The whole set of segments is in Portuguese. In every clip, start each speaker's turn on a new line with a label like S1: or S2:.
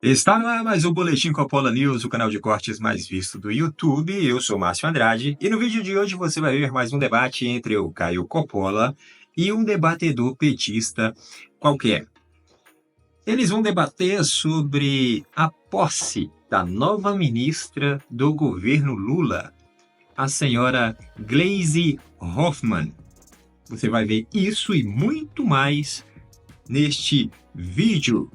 S1: Está no ar mais um Boletim Coppola News, o canal de cortes mais visto do YouTube. Eu sou Márcio Andrade e no vídeo de hoje você vai ver mais um debate entre o Caio Coppola e um debatedor petista qualquer. Eles vão debater sobre a posse da nova ministra do governo Lula, a senhora Gleisi Hoffmann. Você vai ver isso e muito mais neste vídeo.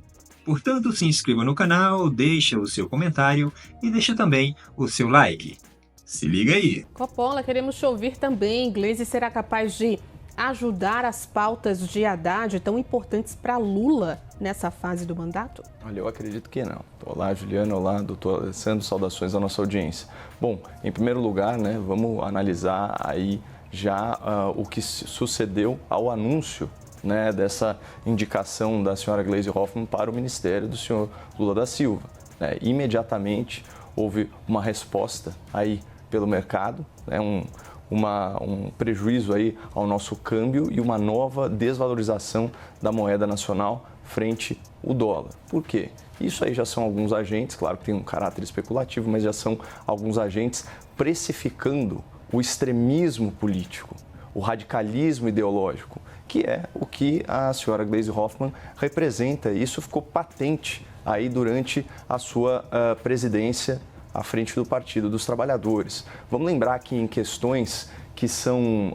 S1: Portanto, se inscreva no canal, deixa o seu comentário e deixa também o seu like. Se liga aí!
S2: Coppola, queremos te ouvir também. Gleisi será capaz de ajudar as pautas de Haddad tão importantes para Lula nessa fase do mandato?
S3: Olha, eu acredito que não. Olá, Juliana. Olá, doutor Alessandro. Saudações à nossa audiência. Bom, em primeiro lugar, vamos analisar aí já o que sucedeu ao anúncio dessa indicação da senhora Gleisi Hoffmann para o ministério do senhor Lula da Silva. Imediatamente houve uma resposta aí pelo mercado, um prejuízo aí ao nosso câmbio e uma nova desvalorização da moeda nacional frente ao dólar. Por quê? Isso aí já são alguns agentes, claro que tem um caráter especulativo, mas já são alguns agentes precificando o extremismo político, o radicalismo ideológico, que é o que a senhora Gleisi Hoffmann representa. E isso ficou patente aí durante a sua presidência à frente do Partido dos Trabalhadores. Vamos lembrar que em questões que são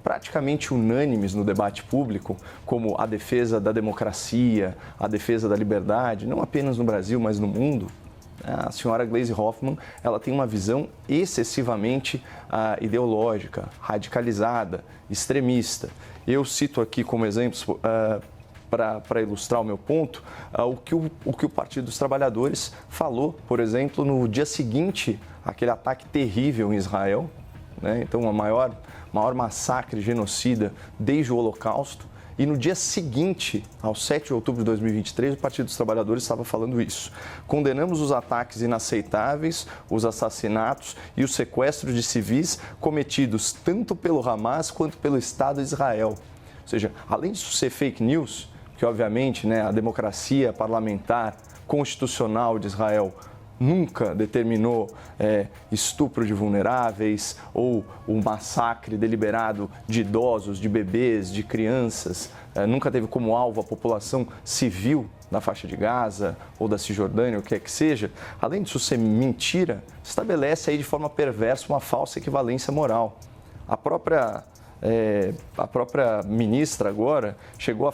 S3: praticamente unânimes no debate público, como a defesa da democracia, a defesa da liberdade, não apenas no Brasil, mas no mundo, a senhora Gleisi Hoffmann, ela tem uma visão excessivamente ideológica, radicalizada, extremista. Eu cito aqui como exemplos, para ilustrar o meu ponto, o que o Partido dos Trabalhadores falou, por exemplo, no dia seguinte àquele ataque terrível em Israel, então o maior massacre genocida desde o Holocausto. E no dia seguinte, ao 7 de outubro de 2023, o Partido dos Trabalhadores estava falando isso. Condenamos os ataques inaceitáveis, os assassinatos e os sequestros de civis cometidos tanto pelo Hamas quanto pelo Estado de Israel. Ou seja, além disso ser fake news, que obviamente a democracia parlamentar constitucional de Israel nunca determinou estupro de vulneráveis ou o massacre deliberado de idosos, de bebês, de crianças. Nunca teve como alvo a população civil da faixa de Gaza ou da Cisjordânia, o que é que seja. Além disso ser mentira, estabelece aí de forma perversa uma falsa equivalência moral. A própria ministra agora chegou a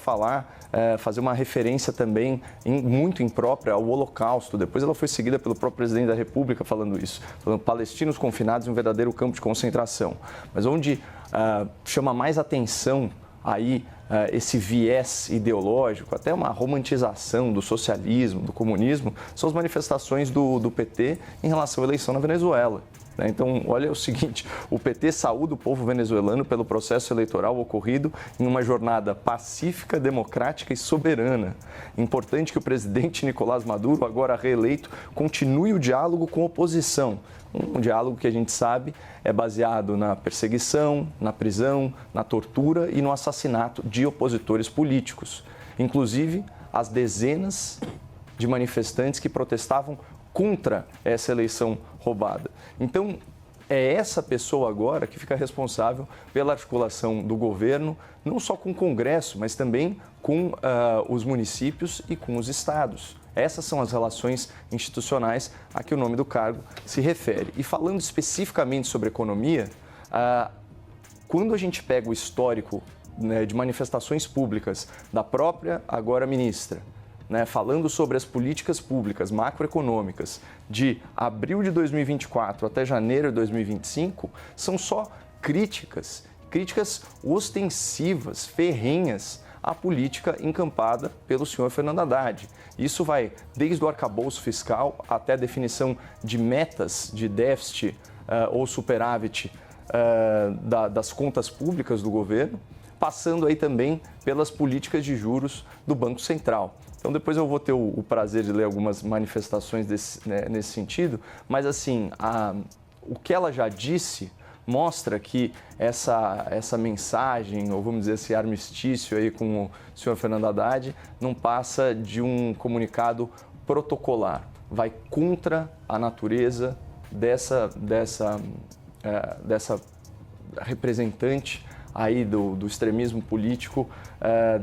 S3: fazer uma referência também muito imprópria ao Holocausto. Depois ela foi seguida pelo próprio presidente da República falando isso, falando palestinos confinados em um verdadeiro campo de concentração. Mas onde chama mais atenção aí esse viés ideológico, até uma romantização do socialismo, do comunismo, são as manifestações do PT em relação à eleição na Venezuela. Então, olha o seguinte, o PT saúda o povo venezuelano pelo processo eleitoral ocorrido em uma jornada pacífica, democrática e soberana. Importante que o presidente Nicolás Maduro, agora reeleito, continue o diálogo com a oposição. Um diálogo que a gente sabe é baseado na perseguição, na prisão, na tortura e no assassinato de opositores políticos. Inclusive, as dezenas de manifestantes que protestavam contra essa eleição roubada. Então, é essa pessoa agora que fica responsável pela articulação do governo, não só com o Congresso, mas também com os municípios e com os estados. Essas são as relações institucionais a que o nome do cargo se refere. E falando especificamente sobre economia, quando a gente pega o histórico de manifestações públicas da própria agora ministra, falando sobre as políticas públicas macroeconômicas de abril de 2024 até janeiro de 2025, são só críticas ostensivas, ferrenhas à política encampada pelo senhor Fernando Haddad. Isso vai desde o arcabouço fiscal até a definição de metas de déficit ou superávit das contas públicas do governo, passando aí também pelas políticas de juros do Banco Central. Então, depois eu vou ter o prazer de ler algumas manifestações nesse sentido, mas assim, o que ela já disse mostra que essa mensagem, ou vamos dizer esse armistício aí com o senhor Fernando Haddad, não passa de um comunicado protocolar, vai contra a natureza dessa representante aí do extremismo político,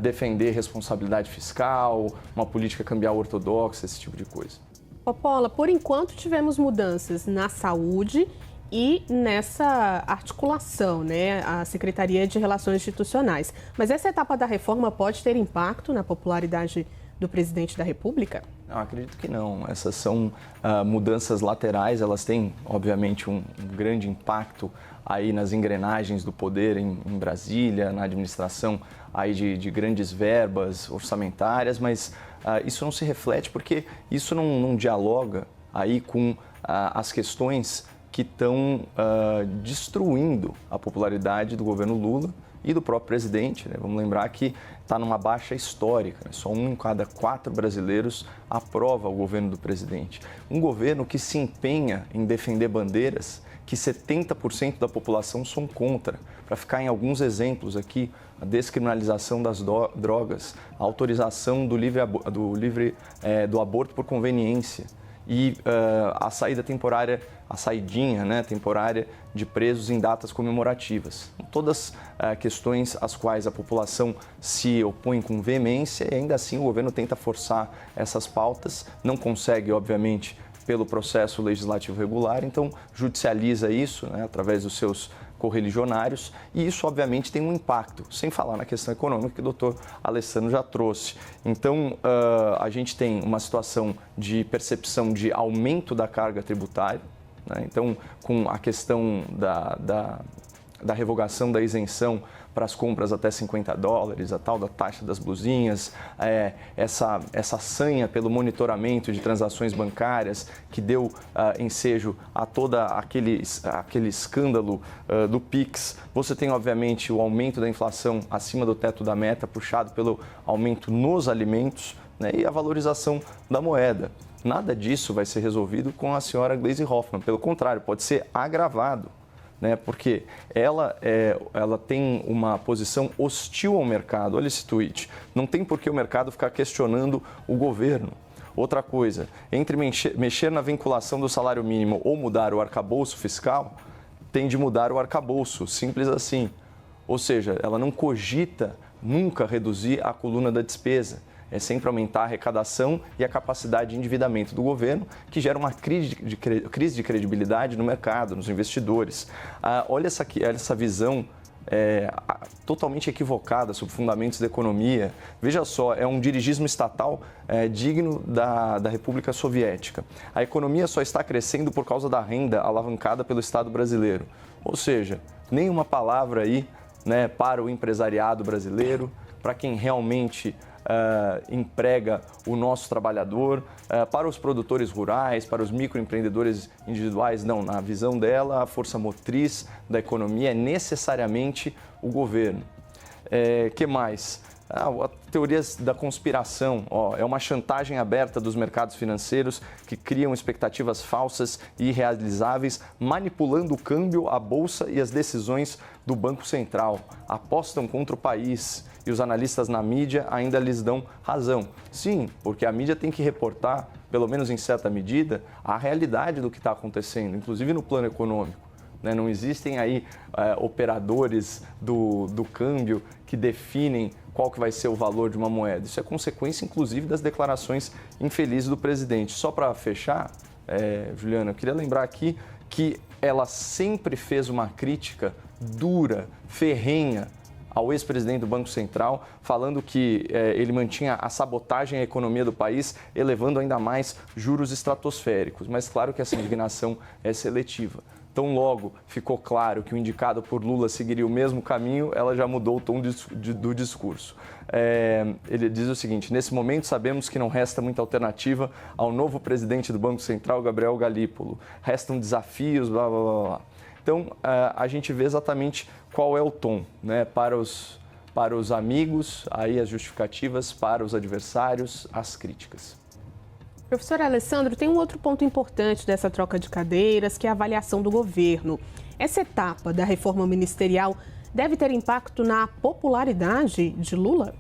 S3: defender responsabilidade fiscal, uma política cambial ortodoxa, esse tipo de coisa.
S2: Coppola, por enquanto tivemos mudanças na saúde e nessa articulação, né, a Secretaria de Relações Institucionais. Mas essa etapa da reforma pode ter impacto na popularidade do presidente da República?
S3: Não, acredito que não. Essas são mudanças laterais, elas têm, obviamente, um grande impacto aí nas engrenagens do poder em Brasília, na administração aí de grandes verbas orçamentárias, mas isso não se reflete porque isso não dialoga aí com as questões que estão destruindo a popularidade do governo Lula e do próprio presidente, né? Vamos lembrar que está numa baixa histórica, né? Só 1 em cada 4 brasileiros aprova o governo do presidente. Um governo que se empenha em defender bandeiras que 70% da população são contra. Para ficar em alguns exemplos aqui, a descriminalização das drogas, a autorização do aborto por conveniência e a saída temporária, a saidinha, né, temporária de presos em datas comemorativas. Todas questões às quais a população se opõe com veemência e ainda assim o governo tenta forçar essas pautas, não consegue, obviamente, pelo processo legislativo regular, então judicializa isso, né, através dos seus correligionários, e isso obviamente tem um impacto, sem falar na questão econômica que o doutor Alessandro já trouxe. Então, a gente tem uma situação de percepção de aumento da carga tributária, né? Então, com a questão da revogação da isenção para as compras até $50, a tal da taxa das blusinhas, essa sanha pelo monitoramento de transações bancárias que deu ensejo a todo aquele escândalo do PIX. Você tem, obviamente, o aumento da inflação acima do teto da meta, puxado pelo aumento nos alimentos, né, e a valorização da moeda. Nada disso vai ser resolvido com a senhora Gleisi Hoffmann, pelo contrário, pode ser agravado, né, porque ela tem uma posição hostil ao mercado. Olha esse tweet. Não tem por que o mercado ficar questionando o governo. Outra coisa, entre mexer na vinculação do salário mínimo ou mudar o arcabouço fiscal, tem de mudar o arcabouço, simples assim. Ou seja, ela não cogita nunca reduzir a coluna da despesa. É sempre aumentar a arrecadação e a capacidade de endividamento do governo, que gera uma crise de credibilidade no mercado, nos investidores. Olha essa visão totalmente equivocada sobre fundamentos da economia. Veja só, é um dirigismo estatal digno da República Soviética. A economia só está crescendo por causa da renda alavancada pelo Estado brasileiro. Ou seja, nenhuma palavra aí, né, para o empresariado brasileiro, para quem realmente emprega o nosso trabalhador, para os produtores rurais, para os microempreendedores individuais. Não, na visão dela, a força motriz da economia é necessariamente o governo. Que mais? Teorias da conspiração, é uma chantagem aberta dos mercados financeiros que criam expectativas falsas e irrealizáveis, manipulando o câmbio, a bolsa e as decisões do Banco Central. Apostam contra o país e os analistas na mídia ainda lhes dão razão. Sim, porque a mídia tem que reportar, pelo menos em certa medida, a realidade do que está acontecendo, inclusive no plano econômico. Não existem aí operadores do câmbio que definem qual que vai ser o valor de uma moeda. Isso é consequência, inclusive, das declarações infelizes do presidente. Só para fechar, Juliana, eu queria lembrar aqui que ela sempre fez uma crítica dura, ferrenha, ao ex-presidente do Banco Central, falando que ele mantinha a sabotagem à economia do país, elevando ainda mais juros estratosféricos. Mas claro que essa indignação é seletiva. Tão logo ficou claro que o indicado por Lula seguiria o mesmo caminho, ela já mudou o tom do discurso. Ele diz o seguinte: nesse momento sabemos que não resta muita alternativa ao novo presidente do Banco Central, Gabriel Galípolo. Restam desafios, blá, blá, blá, blá. Então, a gente vê exatamente qual é o tom, né, para os amigos, aí as justificativas, para os adversários, as críticas.
S2: Professor Alessandro, tem um outro ponto importante dessa troca de cadeiras, que é a avaliação do governo. Essa etapa da reforma ministerial deve ter impacto na popularidade de Lula?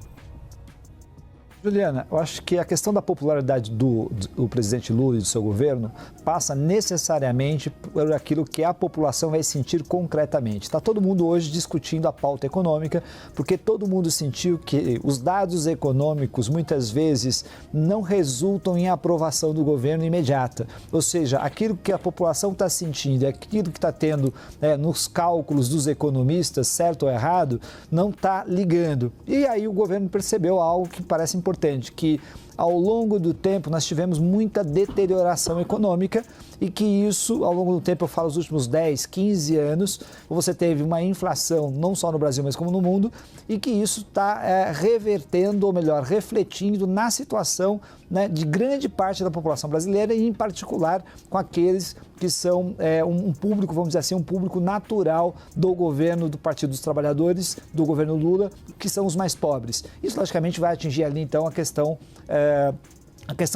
S4: Juliana, eu acho que a questão da popularidade do presidente Lula e do seu governo passa necessariamente por aquilo que a população vai sentir concretamente. Está todo mundo hoje discutindo a pauta econômica, porque todo mundo sentiu que os dados econômicos muitas vezes não resultam em aprovação do governo imediata. Ou seja, aquilo que a população está sentindo, aquilo que está tendo nos cálculos dos economistas, certo ou errado, não está ligando. E aí o governo percebeu algo que parece importante, que ao longo do tempo nós tivemos muita deterioração econômica e que isso, ao longo do tempo, eu falo os últimos 10, 15 anos, você teve uma inflação não só no Brasil, mas como no mundo, e que isso está revertendo, ou melhor, refletindo na situação, né, de grande parte da população brasileira e, em particular, com aqueles que são um público, vamos dizer assim, um público natural do governo do Partido dos Trabalhadores, do governo Lula, que são os mais pobres. Isso, logicamente, vai atingir ali, então, a questão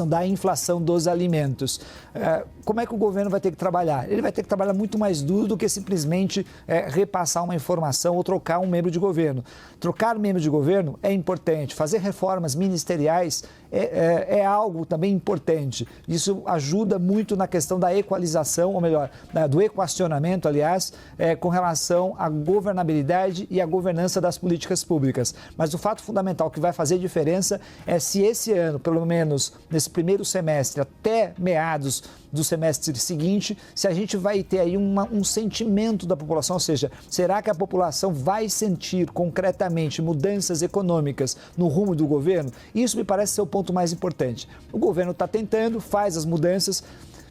S4: da inflação dos alimentos. Como é que o governo vai ter que trabalhar? Ele vai ter que trabalhar muito mais duro do que simplesmente repassar uma informação ou trocar um membro de governo. Trocar membro de governo é importante. Fazer reformas ministeriais é algo também importante. Isso ajuda muito na questão da equalização, ou melhor, do equacionamento, aliás, com relação à governabilidade e à governança das políticas públicas. Mas o fato fundamental que vai fazer diferença é se esse ano, pelo menos nesse primeiro semestre, até meados do semestre seguinte, se a gente vai ter aí um sentimento da população, ou seja, será que a população vai sentir concretamente mudanças econômicas no rumo do governo? Isso me parece ser o ponto mais importante. O governo está tentando, faz as mudanças.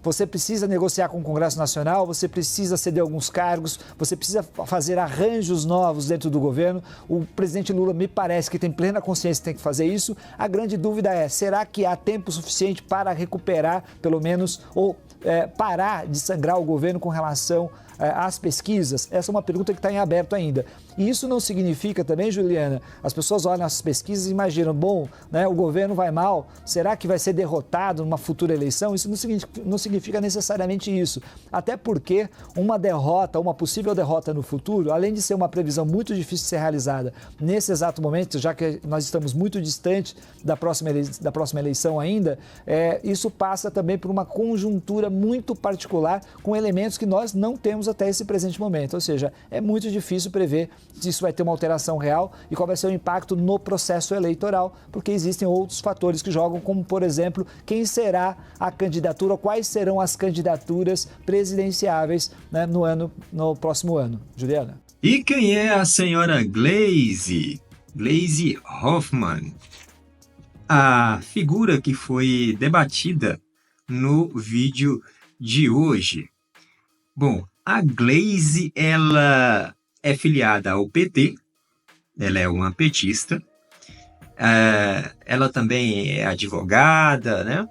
S4: Você precisa negociar com o Congresso Nacional, você precisa ceder alguns cargos, você precisa fazer arranjos novos dentro do governo. O presidente Lula me parece que tem plena consciência que tem que fazer isso. A grande dúvida é, será que há tempo suficiente para recuperar, pelo menos, ou parar de sangrar o governo com relação às pesquisas? Essa é uma pergunta que está em aberto ainda. E isso não significa também, Juliana, as pessoas olham as pesquisas e imaginam, bom, né, o governo vai mal, será que vai ser derrotado numa futura eleição? Isso não significa necessariamente isso. Até porque uma derrota, uma possível derrota no futuro, além de ser uma previsão muito difícil de ser realizada nesse exato momento, já que nós estamos muito distante da próxima eleição ainda, isso passa também por uma conjuntura muito particular com elementos que nós não temos até esse presente momento. Ou seja, é muito difícil prever se isso vai ter uma alteração real e qual vai ser o impacto no processo eleitoral, porque existem outros fatores que jogam, como, por exemplo, quem será a candidatura, ou quais serão as candidaturas presidenciáveis, né, no próximo ano. Juliana?
S1: E quem é a senhora Gleisi Hoffmann? A figura que foi debatida no vídeo de hoje. Bom, a Gleisi, ela é filiada ao PT, ela é uma petista, ela também é advogada, né?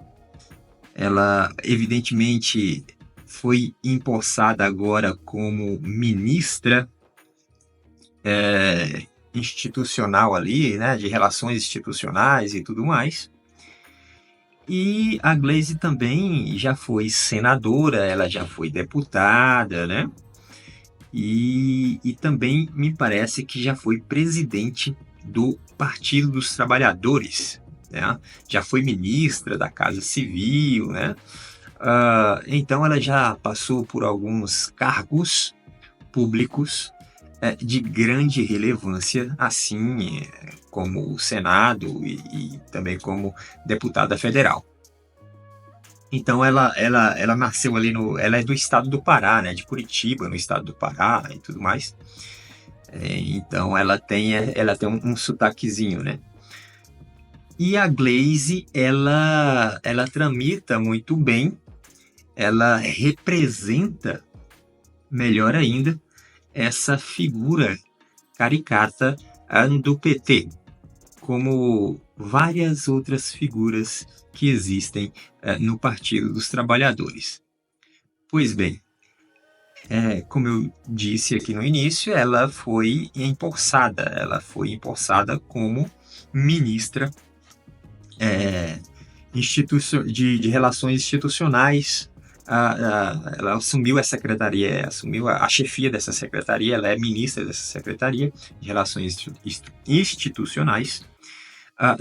S1: Ela, evidentemente, foi empossada agora como ministra institucional ali, né? De relações institucionais e tudo mais. E a Gleisi também já foi senadora, ela já foi deputada, né? E também me parece que já foi presidente do Partido dos Trabalhadores, né? Já foi ministra da Casa Civil, né? Então ela já passou por alguns cargos públicos de grande relevância, assim como o Senado e também como deputada federal. Então ela nasceu ali ela é do estado do Pará, né, de Curitiba, no estado do Pará e tudo mais. Então ela tem um sotaquezinho, né? E a Gleisi, ela tramita muito bem, ela representa, melhor ainda, essa figura caricata do PT, como várias outras figuras que existem no Partido dos Trabalhadores. Pois bem, como eu disse aqui no início, ela foi empossada como ministra de Relações Institucionais. Ela assumiu a secretaria, assumiu a chefia dessa secretaria, ela é ministra dessa secretaria de Relações Institucionais.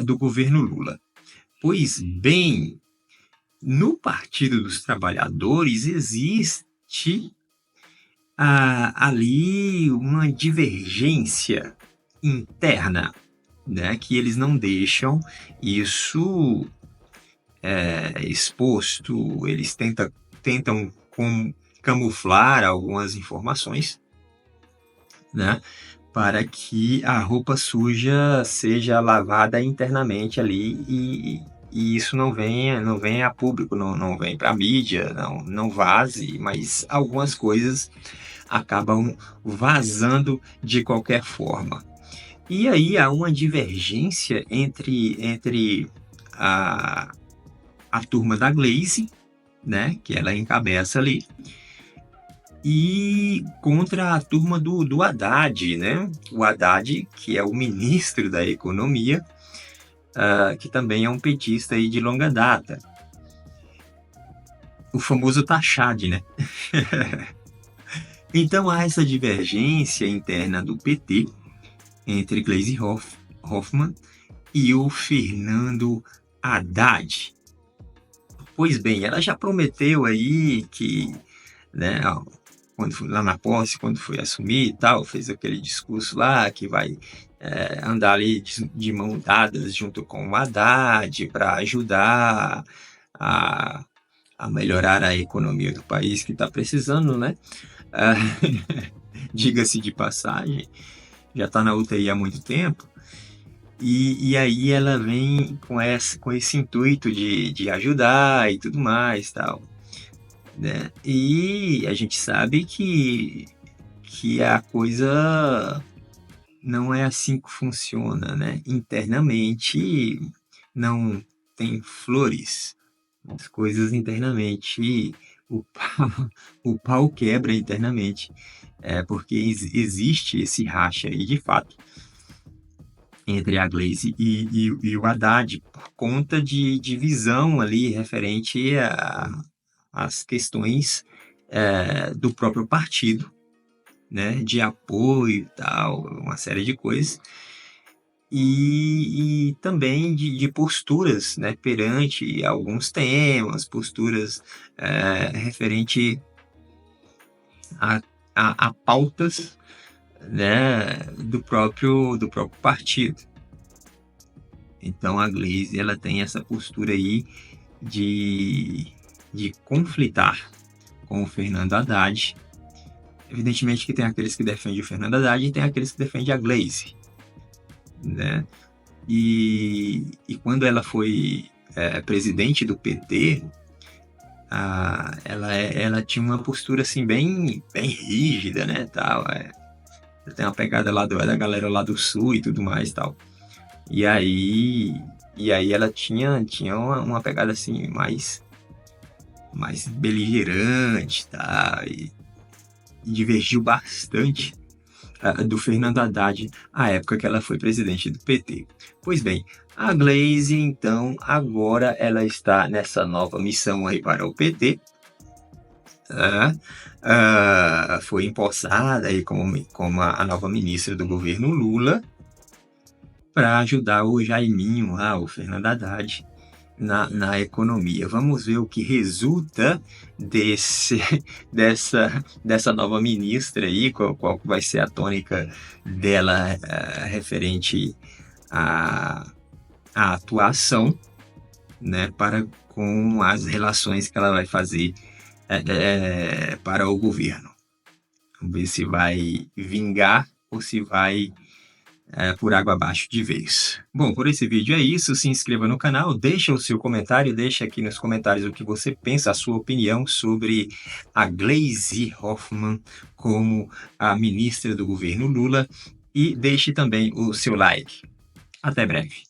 S1: do governo Lula. Pois bem, no Partido dos Trabalhadores existe ali uma divergência interna, né, que eles não deixam isso exposto, eles tentam camuflar algumas informações, né, para que a roupa suja seja lavada internamente ali e isso não venha a público, não vem para a mídia, não vaze, mas algumas coisas acabam vazando de qualquer forma. E aí há uma divergência entre a turma da Glaze, né, que ela encabeça ali, e contra a turma do Haddad, né? O Haddad, que é o ministro da Economia, que também é um petista aí de longa data. O famoso Tachad, né? Então há essa divergência interna do PT entre Gleisi Hoffmann e o Fernando Haddad. Pois bem, ela já prometeu aí que, né, lá na posse, quando foi assumir e tal, fez aquele discurso lá que vai andar ali de mão dadas junto com o Haddad para ajudar a melhorar a economia do país que está precisando, né? Diga-se de passagem, já está na UTI há muito tempo, e aí ela vem com esse intuito de ajudar e tudo mais, tal, né? E a gente sabe que a coisa não é assim que funciona, né? Internamente não tem flores, as coisas internamente, o pau quebra internamente, porque existe esse racha aí de fato entre a Glaze e o Haddad, por conta de divisão ali referente às questões do próprio partido, né, de apoio e tal, uma série de coisas, e também de posturas, né, perante alguns temas, posturas referente a pautas, né, do próprio partido. Então a Glaze, ela tem essa postura aí de conflitar com o Fernando Haddad. Evidentemente que tem aqueles que defendem o Fernando Haddad e tem aqueles que defendem a Glaze, né? E quando ela foi presidente do PT, ela tinha uma postura assim bem rígida, né, tal. Tem uma pegada lá da galera lá do Sul e tudo mais, tal. E aí ela tinha uma pegada assim mais beligerante, tá? E divergiu bastante do Fernando Haddad à época que ela foi presidente do PT. Pois bem, a Glaze, então, agora ela está nessa nova missão aí para o PT. Foi empossada aí como a nova ministra do governo Lula para ajudar o Jaiminho lá, o Fernando Haddad, na economia. Vamos ver o que resulta dessa nova ministra aí, qual vai ser a tônica dela referente à atuação, né, para com as relações que ela vai fazer para o governo. Vamos ver se vai vingar ou se vai por água abaixo de vez. Bom, por esse vídeo é isso. Se inscreva no canal, deixa o seu comentário, deixa aqui nos comentários o que você pensa, a sua opinião sobre a Glaise Hoffmann como a ministra do governo Lula, e deixe também o seu like. Até breve.